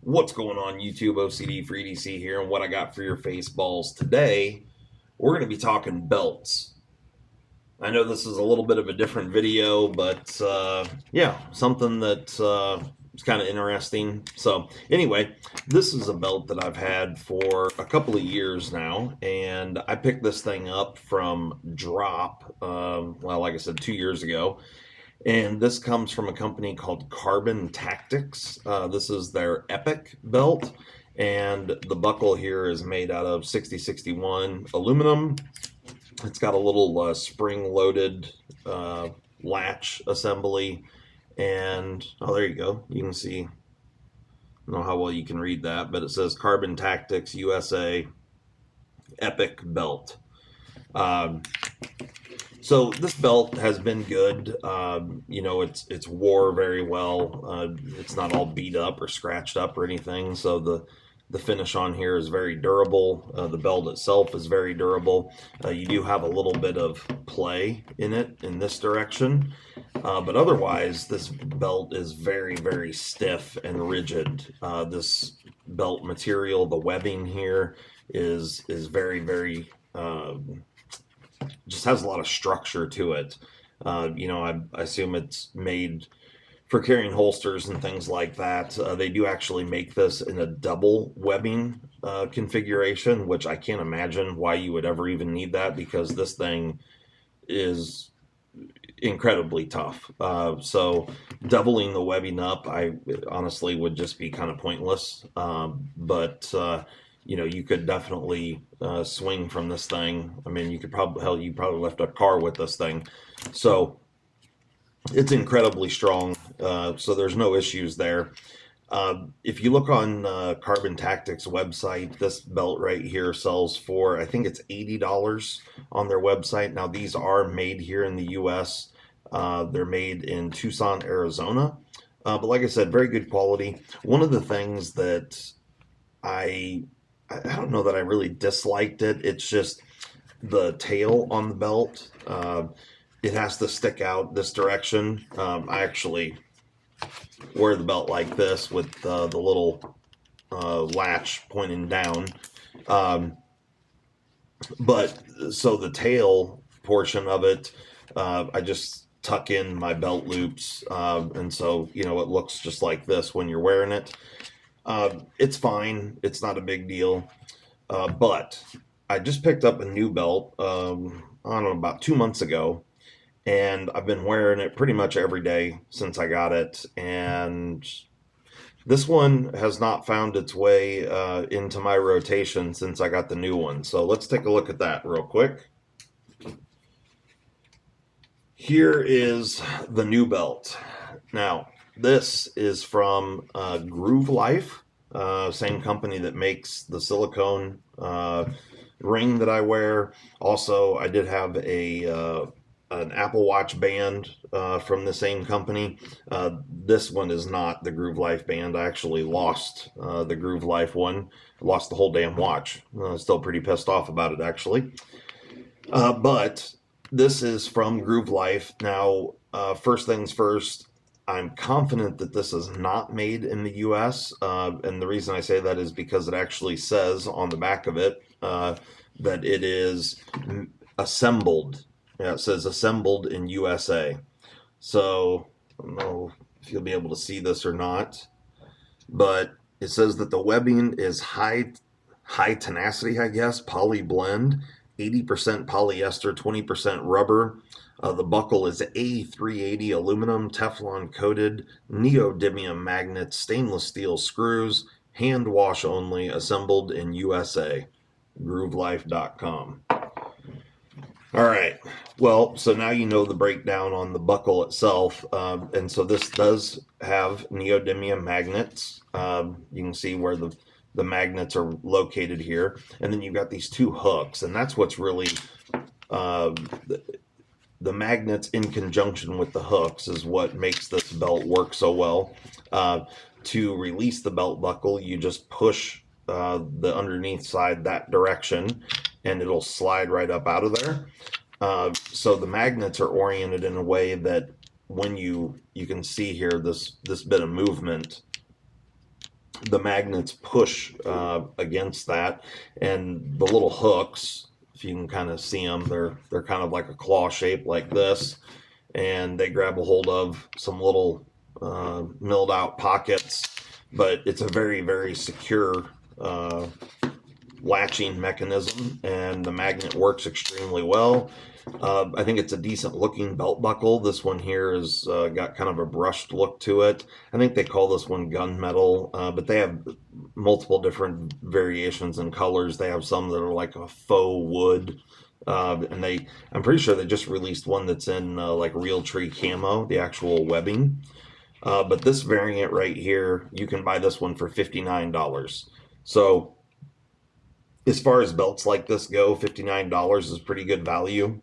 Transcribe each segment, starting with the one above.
What's going on YouTube? OCD for EDC here, and what I got for your face balls today, we're going to be talking belts. I know this is a little bit of a different video, but yeah, something that is kind of interesting. So anyway, this is a belt that I've had for a couple of years now, and I picked this thing up from Drop, well, like I said, 2 years ago. And this comes from a company called Carbon Tactics. This is their Epoch Belt. And the buckle here is made out of 6061 aluminum. It's got a little spring-loaded latch assembly. And, oh, there you go. You can see, I don't know how well you can read that, but it says Carbon Tactics USA Epoch Belt. So this belt has been good. You know, it's wore very well. It's not all beat up or scratched up or anything. So the finish on here is very durable. The belt itself is very durable. You do have a little bit of play in it in this direction, but otherwise this belt is very, very stiff and rigid. This belt material, the webbing here is very, very just has a lot of structure to it. You know, I assume it's made for carrying holsters and things like that. They do actually make this in a double webbing configuration, which I can't imagine why you would ever even need that, because this thing is incredibly tough. So doubling the webbing up, I honestly would just be kind of pointless. But you know, you could definitely swing from this thing. I mean, you could probably, hell, you probably lift a car with this thing. So it's incredibly strong. So there's no issues there. If you look on Carbon Tactics website, this belt right here sells for, I think it's $80 on their website. Now, these are made here in the US. They're made in Tucson, Arizona. But like I said, very good quality. One of the things that I don't know that I really disliked it. It's just the tail on the belt. It has to stick out this direction. I actually wear the belt like this with the little latch pointing down. But so the tail portion of it, I just tuck in my belt loops. And so, you know, it looks just like this when you're wearing it. It's fine. It's not a big deal. But I just picked up a new belt, I don't know, about 2 months ago, and I've been wearing it pretty much every day since I got it. And this one has not found its way into my rotation since I got the new one. So let's take a look at that real quick. Here is the new belt. Now, this is from Groove Life, same company that makes the silicone ring that I wear. Also, I did have an Apple Watch band from the same company. This one is not the Groove Life band. I actually lost the Groove Life one. I lost the whole damn watch. Still pretty pissed off about it, actually. But this is from Groove Life. Now, first things first, I'm confident that this is not made in the US, and the reason I say that is because it actually says on the back of it that it is assembled. Yeah, it says assembled in USA. So I don't know if you'll be able to see this or not, but it says that the webbing is high tenacity, I guess, poly blend, 80% polyester, 20% rubber. The buckle is A380 aluminum, Teflon coated, neodymium magnets, stainless steel screws, hand wash only, assembled in USA. GrooveLife.com. All right. Well, so now you know the breakdown on the buckle itself. And so this does have neodymium magnets. You can see where the magnets are located here. And then you've got these two hooks. And that's what's really... the magnets in conjunction with the hooks is what makes this belt work so well. To release the belt buckle, you just push the underneath side that direction, and it'll slide right up out of there. So the magnets are oriented in a way that when you can see here this bit of movement the magnets push against that, and the little hooks, if you can kind of see them, they're kind of like a claw shape like this, and they grab a hold of some little milled out pockets, but it's a very, very secure latching mechanism, and the magnet works extremely well. I think it's a decent looking belt buckle. This one here has got kind of a brushed look to it. I think they call this one gunmetal, but they have multiple different variations and colors. They have some that are like a faux wood. I'm pretty sure they just released one that's in like real tree camo, the actual webbing. But this variant right here, you can buy this one for $59. So as far as belts like this go, $59 is pretty good value.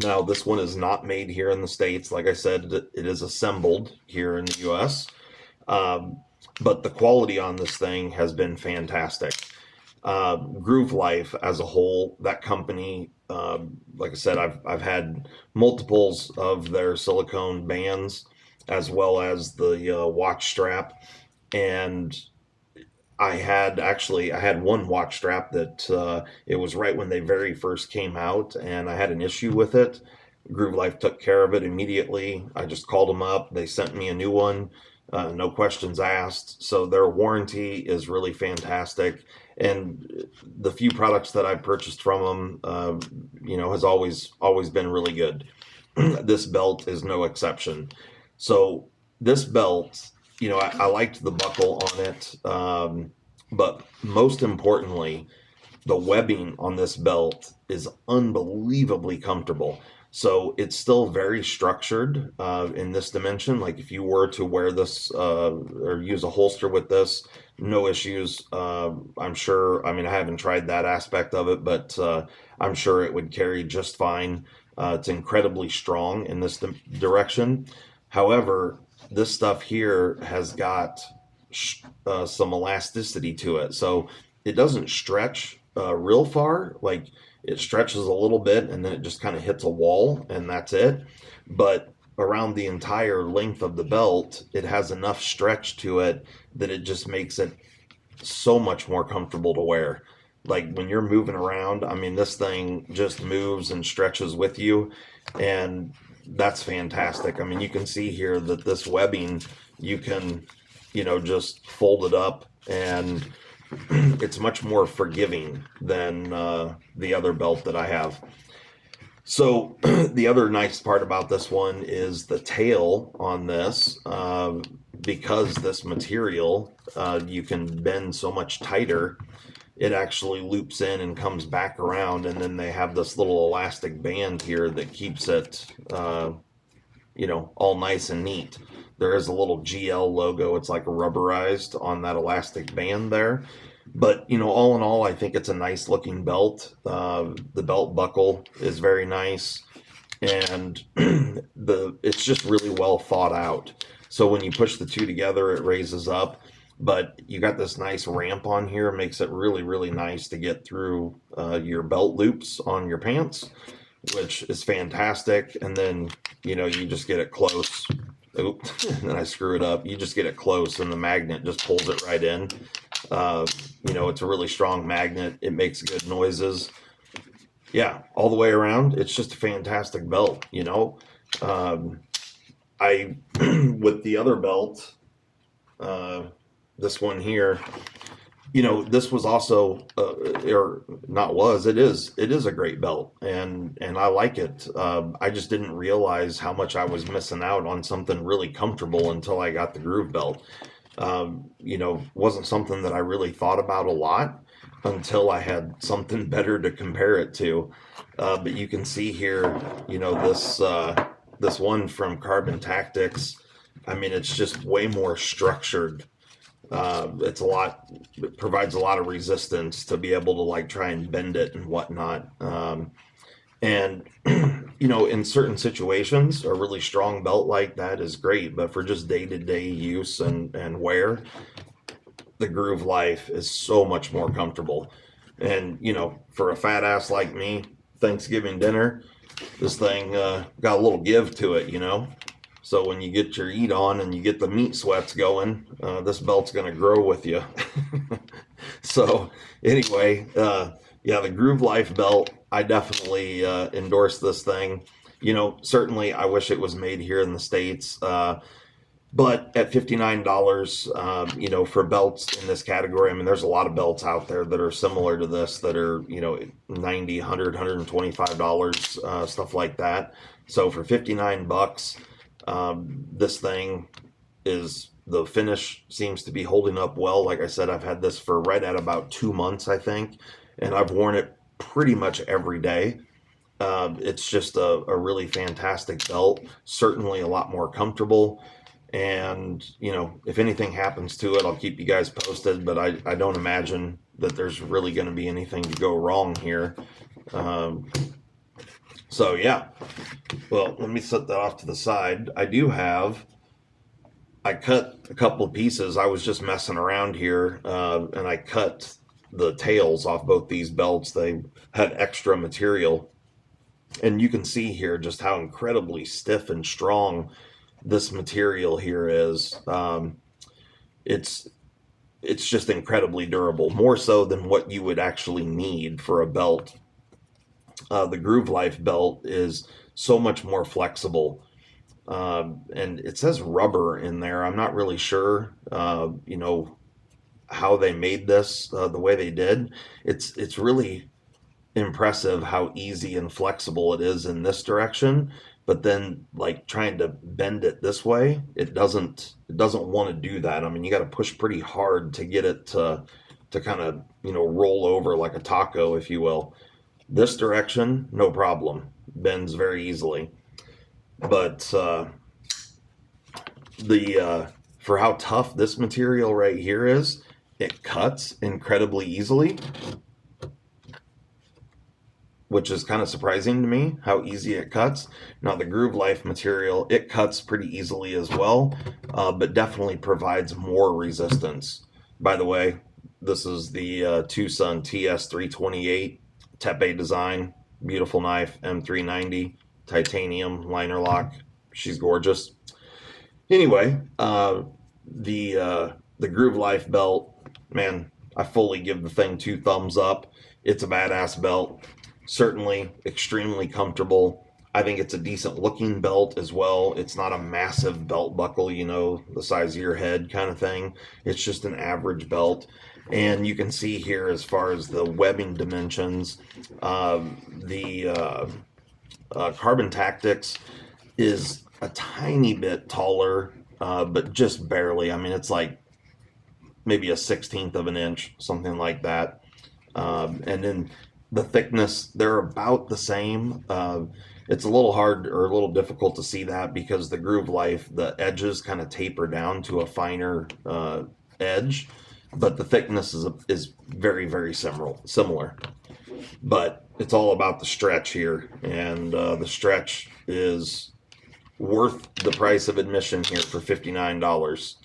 Now, this one is not made here in the States. Like I said, it is assembled here in the US. But the quality on this thing has been fantastic. Groove Life as a whole, that company, like I said, I've had multiples of their silicone bands as well as the watch strap. And I had one watch strap that it was right when they very first came out, and I had an issue with it. Groove Life took care of it immediately. I just called them up. They sent me a new one, no questions asked. So their warranty is really fantastic, and the few products that I've purchased from them, has always been really good. This belt is no exception. So this belt, I liked the buckle on it, but most importantly, the webbing on this belt is unbelievably comfortable. So it's still very structured in this dimension. Like if you were to wear this or use a holster with this, no issues. I'm sure. I mean, I haven't tried that aspect of it, but I'm sure it would carry just fine. It's incredibly strong in this direction. However, this stuff here has got some elasticity to it, so it doesn't stretch real far. Like it stretches a little bit and then it just kind of hits a wall and that's it. But around the entire length of the belt, it has enough stretch to it that it just makes it so much more comfortable to wear. Like when you're moving around, I mean, this thing just moves and stretches with you, and that's fantastic. I mean, you can see here that this webbing, you can, just fold it up, and it's much more forgiving than the other belt that I have. So the other nice part about this one is the tail on this. Because this material, you can bend so much tighter, it actually loops in and comes back around, and then they have this little elastic band here that keeps it all nice and neat. There is a little GL logo, it's like rubberized on that elastic band there. But all in all, I think it's a nice looking belt. The belt buckle is very nice, and it's just really well thought out. So when you push the two together, it raises up, but you got this nice ramp on here, makes it really, really nice to get through your belt loops on your pants, which is fantastic. And then, you just get it close. Oops, and then I screw it up. You just get it close and the magnet just pulls it right in. It's a really strong magnet. It makes good noises. Yeah, all the way around, it's just a fantastic belt, I with the other belt, this one here, this was also or not was, it is a great belt, and I like it. I just didn't realize how much I was missing out on something really comfortable until I got the Groove belt. Wasn't something that I really thought about a lot until I had something better to compare it to. But you can see here, this one from Carbon Tactics. I mean, it's just way more structured. It provides a lot of resistance to be able to like try and bend it and whatnot. And in certain situations, a really strong belt like that is great, but for just day-to-day use and wear, the Groove Life is so much more comfortable. And for a fat ass like me, Thanksgiving dinner, this thing got a little give to it, So when you get your eat on and you get the meat sweats going, this belt's going to grow with you. So anyway, yeah, the Groove Life belt, I definitely endorse this thing. You know, certainly I wish it was made here in the States. But at $59, you know, for belts in this category, I mean, there's a lot of belts out there that are similar to this that are, you know, 90, 100, $125, stuff like that. So for 59 bucks, this thing is, the finish seems to be holding up well. Like I said, I've had this for right at about 2 months, I think, and I've worn it pretty much every day. It's just a really fantastic belt, certainly a lot more comfortable. And, you know, if anything happens to it, I'll keep you guys posted, but I don't imagine that there's really going to be anything to go wrong here. So, yeah. Well, let me set that off to the side. I cut a couple of pieces. I was just messing around here, and I cut the tails off both these belts. They had extra material. And you can see here just how incredibly stiff and strong this material here is. It's just incredibly durable, more so than what you would actually need for a belt. The Groove Life belt is so much more flexible, and it says rubber in there. I'm not really sure, you know, how they made this the way they did. It's really impressive how easy and flexible it is in this direction, but then like trying to bend it this way, it doesn't want to do that. I mean, you got to push pretty hard to get it to kind of, you know, roll over like a taco, if you will. This direction, no problem, bends very easily. But the for how tough this material right here is, it cuts incredibly easily, which is kind of surprising to me how easy it cuts. Now the Groove Life material, it cuts pretty easily as well, but definitely provides more resistance. By the way, this is the Tucson TS328 Tepe design, beautiful knife, M390, titanium liner lock. She's gorgeous. Anyway, the Groove Life belt, man, I fully give the thing 2 thumbs up. It's a badass belt. Certainly extremely comfortable. I think it's a decent looking belt as well. It's not a massive belt buckle, you know, the size of your head kind of thing. It's just an average belt. And you can see here, as far as the webbing dimensions, the Carbon Tactics is a tiny bit taller, but just barely. I mean, it's like maybe a 1/16 of an inch, something like that. And then the thickness, they're about the same. It's a little hard or a little difficult to see that because the Groove Life, the edges kind of taper down to a finer edge, but the thickness is very, very similar. But it's all about the stretch here, and the stretch is worth the price of admission here for $59.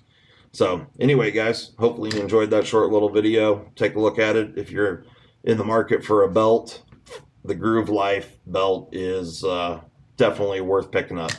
So anyway, guys, hopefully you enjoyed that short little video. Take a look at it. If you're in the market for a belt, the Groove Life belt is definitely worth picking up.